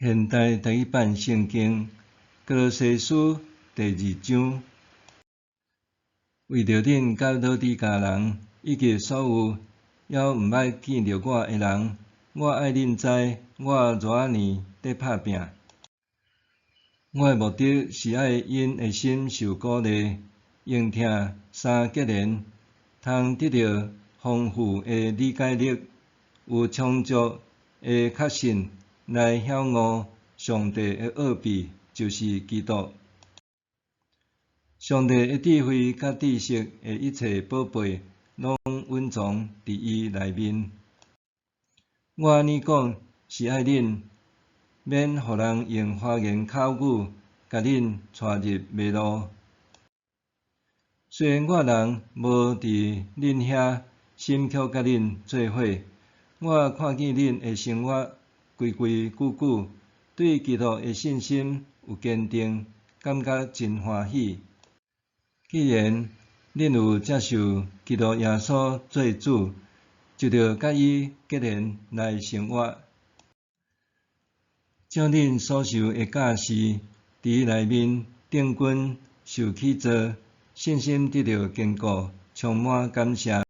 现代第一版圣经歌罗西书第2章，为着恁甲老底嘉人，以及所有还毋捌见着我的人，我爱恁知我偌仔年伫拍拼。我的目的是爱因的心受鼓励，用听三结连，通得到丰富的理解力，有充足的确信，来晓悟上帝的奥秘，就是基督。上帝的智慧甲知识的一切宝贝，拢蕴藏伫伊内面。我安尼讲，是爱恁免互人用花言巧语，甲恁带入迷路。虽然我人无伫恁遐，心却甲恁做伙，我看见恁的生活规规矩矩，对基督的信心有坚定，感觉真欢喜。既然恁有接受基督耶稣做主，就着甲伊结连来生活。照恁所受的教示，伫伊内面定根受起造，信心得到坚固，充满感谢。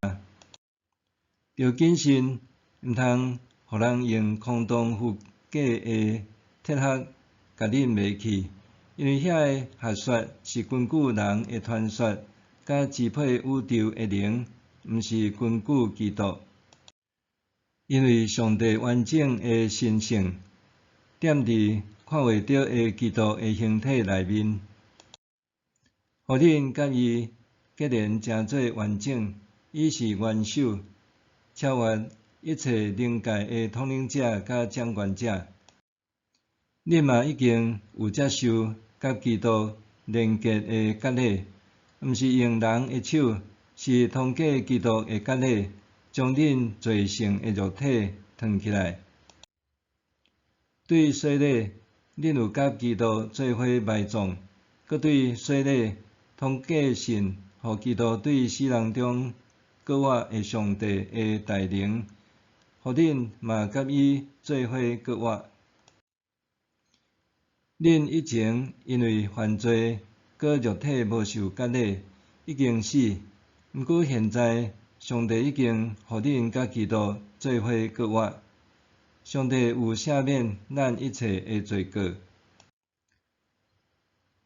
要谨慎，毋通互人用空洞虚假的铁盒甲恁迷去，因为遐个学说是根据人的传说，甲支配宇宙的灵，毋是根据基督。因为上帝完整的神性，踮伫看袂到的基督的形体内面，互恁甲伊结连成做完整。伊是元首，超越一切灵界的统领者甲掌权者。恁嘛已经有接受甲基督连结的割礼，毋是用人的手，是通过基督的割礼，将恁罪性的肉体腾起来。对洗礼，恁有甲基督做伙埋葬；搁对洗礼，通过信，互基督对死人中搁活的上帝的大能，互恁嘛甲伊做伙搁活。恁以前因为犯罪，搁肉体无受割礼，已经死。毋过现在，上帝已经互恁甲基督做伙搁活。上帝有赦免咱一切的罪过，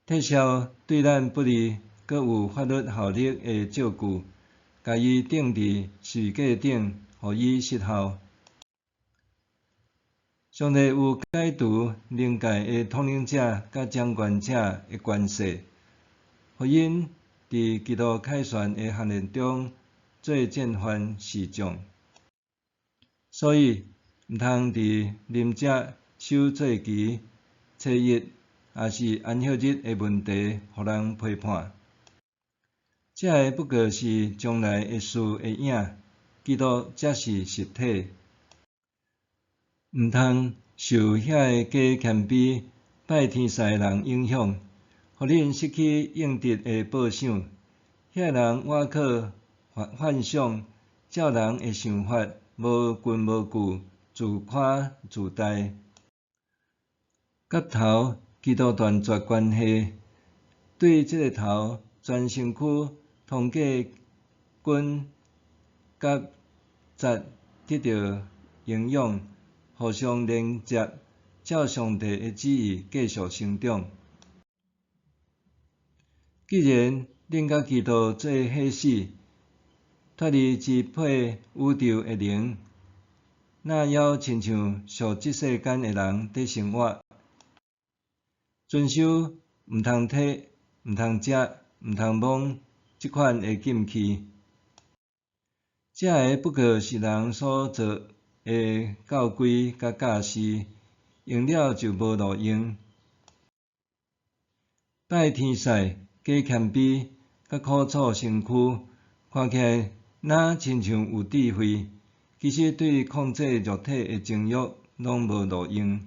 撤销对咱不利搁有法律效力的照据，甲伊钉伫十字架顶，互伊失效。上帝有解除灵界的统领者甲掌权者的关系，互因伫基督凯旋的行列中做战犯示众。所以，毋通伫啉食、守节期、初一，也是安息日的问题，互人批判。这个不过是将来的事的影，基督才是实体。毋通受遐个假谦卑、拜天师的人影响，互恁失去应得的报赏。遐人倚靠幻想，照人的想法，无根无据，自夸自大。甲头基督断绝关系，对即个头全身躯通过筋甲节得到营养，互相连接，照上帝的旨意继续生长。既然恁甲基督做伙死，脱离支配宇宙的灵，那还亲像属即世间的人伫生活，遵守毋通摕、毋通食、毋通摸即款的禁忌。这个不过是人所做的教规甲教示，用了就无路用。拜天师、假谦卑、甲苦楚身躯，看起来若亲像有智慧，其实对控制肉体的情欲拢无路用。